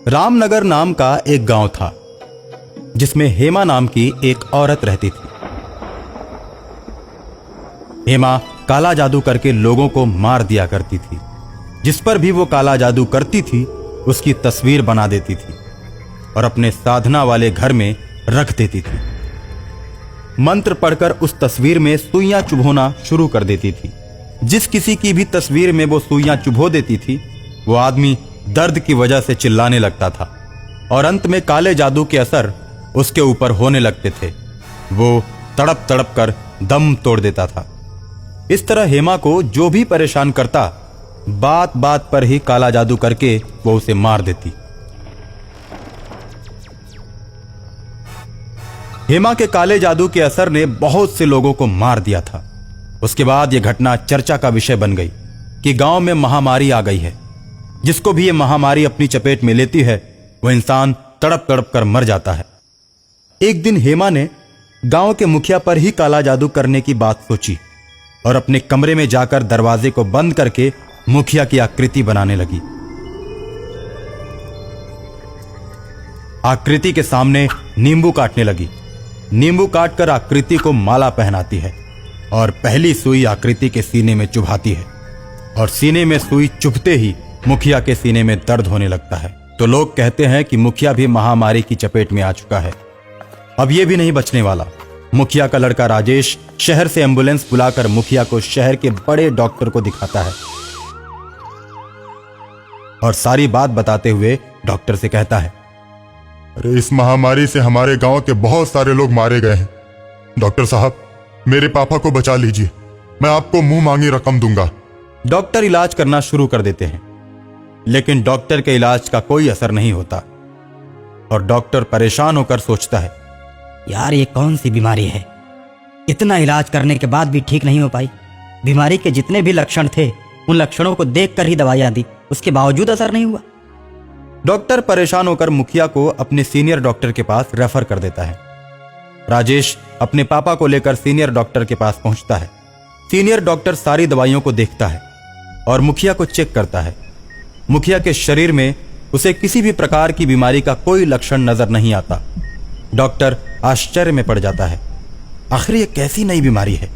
रामनगर नाम का एक गांव था जिसमें हेमा नाम की एक औरत रहती थी। हेमा काला जादू करके लोगों को मार दिया करती थी। जिस पर भी वो काला जादू करती थी उसकी तस्वीर बना देती थी और अपने साधना वाले घर में रख देती थी। मंत्र पढ़कर उस तस्वीर में सुइयां चुभोना शुरू कर देती थी। जिस किसी की भी तस्वीर में वो सुइयां चुभो देती थी वो आदमी दर्द की वजह से चिल्लाने लगता था और अंत में काले जादू के असर उसके ऊपर होने लगते थे। वो तड़प तड़प कर दम तोड़ देता था। इस तरह हेमा को जो भी परेशान करता बात बात पर ही काला जादू करके वो उसे मार देती। हेमा के काले जादू के असर ने बहुत से लोगों को मार दिया था। उसके बाद यह घटना चर्चा का विषय बन गई कि गांव में महामारी आ गई है। जिसको भी यह महामारी अपनी चपेट में लेती है वह इंसान तड़प तड़प कर मर जाता है। एक दिन हेमा ने गांव के मुखिया पर ही काला जादू करने की बात सोची और अपने कमरे में जाकर दरवाजे को बंद करके मुखिया की आकृति बनाने लगी। आकृति के सामने नींबू काटने लगी। नींबू काटकर आकृति को माला पहनाती है और पहली सुई आकृति के सीने में चुभाती है और सीने में सुई चुभते ही मुखिया के सीने में दर्द होने लगता है। तो लोग कहते हैं कि मुखिया भी महामारी की चपेट में आ चुका है। अब यह भी नहीं बचने वाला। मुखिया का लड़का राजेश शहर से एम्बुलेंस बुलाकर मुखिया को शहर के बड़े डॉक्टर को दिखाता है और सारी बात बताते हुए डॉक्टर से कहता है, अरे इस महामारी से हमारे गांव के बहुत सारे लोग मारे गए हैं। डॉक्टर साहब मेरे पापा को बचा लीजिए, मैं आपको मुंह मांगी रकम दूंगा। डॉक्टर इलाज करना शुरू कर देते हैं लेकिन डॉक्टर के इलाज का कोई असर नहीं होता और डॉक्टर परेशान होकर सोचता है, यार ये कौन सी बीमारी है, इतना इलाज करने के बाद भी ठीक नहीं हो पाई। बीमारी के जितने भी लक्षण थे उन लक्षणों को देखकर ही दवाइयां दी, उसके बावजूद असर नहीं हुआ। डॉक्टर परेशान होकर मुखिया को अपने सीनियर डॉक्टर के पास रेफर कर देता है। राजेश अपने पापा को लेकर सीनियर डॉक्टर के पास पहुंचता है। सीनियर डॉक्टर सारी दवाइयों को देखता है और मुखिया को चेक करता है। मुखिया के शरीर में उसे किसी भी प्रकार की बीमारी का कोई लक्षण नजर नहीं आता। डॉक्टर आश्चर्य में पड़ जाता है, आखिर ये कैसी नई बीमारी है।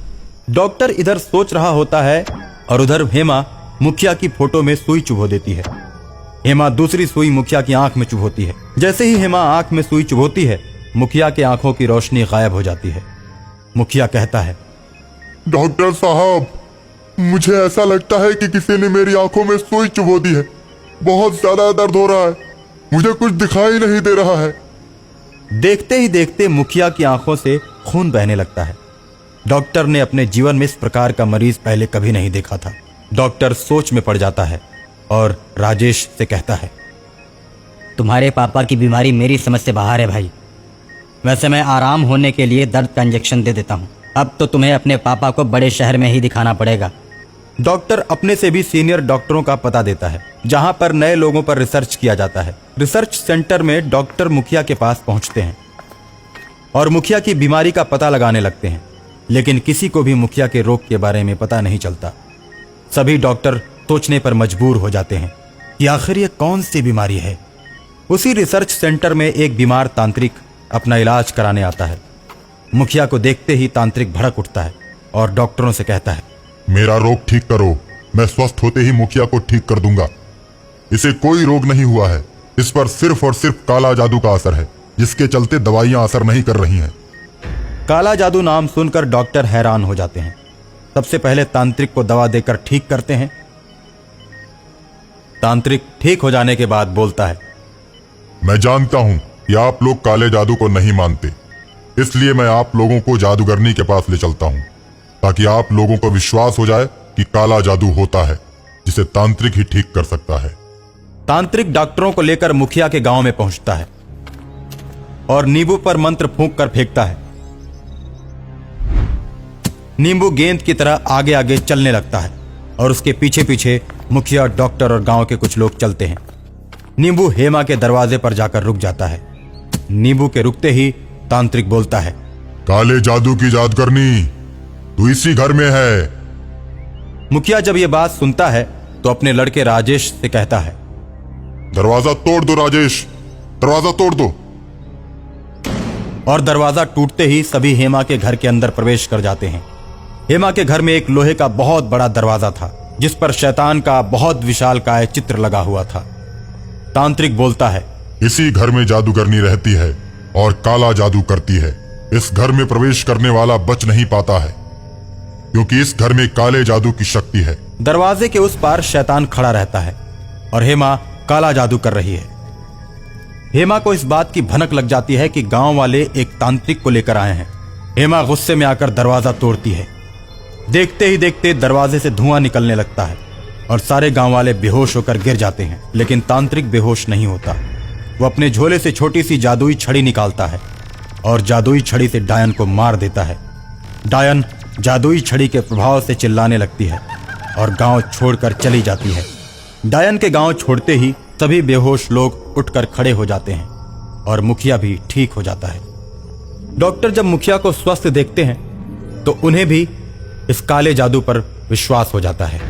डॉक्टर इधर सोच रहा होता है और उधर हेमा मुखिया की फोटो में सुई चुभो देती है। हेमा दूसरी सुई मुखिया की आंख में चुभोती है। जैसे ही हेमा आंख में सुई चुभोती है मुखिया के आंखों की रोशनी गायब हो जाती है। मुखिया कहता है, डॉक्टर साहब मुझे ऐसा लगता है कि किसी ने मेरी आंखों में सुई चुभो दी है। बहुत ज्यादा दर्द हो रहा है, मुझे कुछ दिखाई नहीं दे रहा है। देखते ही देखते मुखिया की आंखों से खून बहने लगता है। डॉक्टर ने अपने जीवन में इस प्रकार का मरीज पहले कभी नहीं देखा था। डॉक्टर सोच में पड़ जाता है और राजेश से कहता है, तुम्हारे पापा की बीमारी मेरी समझ से बाहर है भाई। वैसे मैं आराम होने के लिए दर्द का इंजेक्शन दे देता हूँ। अब तो तुम्हें अपने पापा को बड़े शहर में ही दिखाना पड़ेगा। डॉक्टर अपने से भी सीनियर डॉक्टरों का पता देता है जहां पर नए लोगों पर रिसर्च किया जाता है। रिसर्च सेंटर में डॉक्टर मुखिया के पास पहुंचते हैं और मुखिया की बीमारी का पता लगाने लगते हैं, लेकिन किसी को भी मुखिया के रोग के बारे में पता नहीं चलता। सभी डॉक्टर सोचने पर मजबूर हो जाते हैं कि आखिर ये कौन सी बीमारी है। उसी रिसर्च सेंटर में एक बीमार तांत्रिक अपना इलाज कराने आता है। मुखिया को देखते ही तांत्रिक भड़क उठता है और डॉक्टरों से कहता है, मेरा रोग ठीक करो, मैं स्वस्थ होते ही मुखिया को ठीक कर दूंगा। इसे कोई रोग नहीं हुआ है, इस पर सिर्फ और सिर्फ काला जादू का असर है, जिसके चलते दवाइयां असर नहीं कर रही हैं। काला जादू नाम सुनकर डॉक्टर हैरान हो जाते हैं। सबसे पहले तांत्रिक को दवा देकर ठीक करते हैं। तांत्रिक ठीक हो जाने के बाद बोलता है, मैं जानता हूं कि आप लोग काले जादू को नहीं मानते, इसलिए मैं आप लोगों को जादूगरनी के पास ले चलता हूं ताकि आप लोगों को विश्वास हो जाए कि काला जादू होता है, जिसे तांत्रिक ही ठीक कर सकता है। तांत्रिक डॉक्टरों को लेकर मुखिया के गांव में पहुंचता है और नींबू पर मंत्र फूंक कर फेंकता है। नींबू गेंद की तरह आगे आगे चलने लगता है और उसके पीछे पीछे मुखिया, डॉक्टर और गांव के कुछ लोग चलते हैं। नींबू हेमा के दरवाजे पर जाकर रुक जाता है। नींबू के रुकते ही तांत्रिक बोलता है, काले जादू की जादूगरनी तू इसी घर में है। मुखिया जब यह बात सुनता है तो अपने लड़के राजेश से कहता है, दरवाजा तोड़ दो राजेश, दरवाजा तोड़ दो। और दरवाजा टूटते ही सभी हेमा के घर के अंदर प्रवेश कर जाते हैं। हेमा के घर में एक लोहे का बहुत बड़ा दरवाजा था जिस पर शैतान का बहुत विशालकाय चित्र लगा हुआ था। तांत्रिक बोलता है, इसी घर में जादूगरनी रहती है और काला जादू करती है। इस घर में प्रवेश करने वाला बच नहीं पाता है क्योंकि इस घर में काले जादू की शक्ति है। दरवाजे के उस पार शैतान खड़ा रहता है और हेमा काला जादू कर रही है। हेमा को इस बात की भनक लग जाती है कि गांव वाले एक तांत्रिक को लेकर आए हैं। हेमा गुस्से में आकर दरवाजा तोड़ती है। देखते ही देखते दरवाजे से धुआं निकलने लगता है और सारे गांव वाले बेहोश होकर गिर जाते हैं। लेकिन तांत्रिक बेहोश नहीं होता। वो अपने झोले से छोटी सी जादुई छड़ी निकालता है और जादुई छड़ी से डायन को मार देता है। डायन जादुई छड़ी के प्रभाव से चिल्लाने लगती है और गांव छोड़कर चली जाती है। डायन के गांव छोड़ते ही सभी बेहोश लोग उठकर खड़े हो जाते हैं और मुखिया भी ठीक हो जाता है। डॉक्टर जब मुखिया को स्वस्थ देखते हैं तो उन्हें भी इस काले जादू पर विश्वास हो जाता है।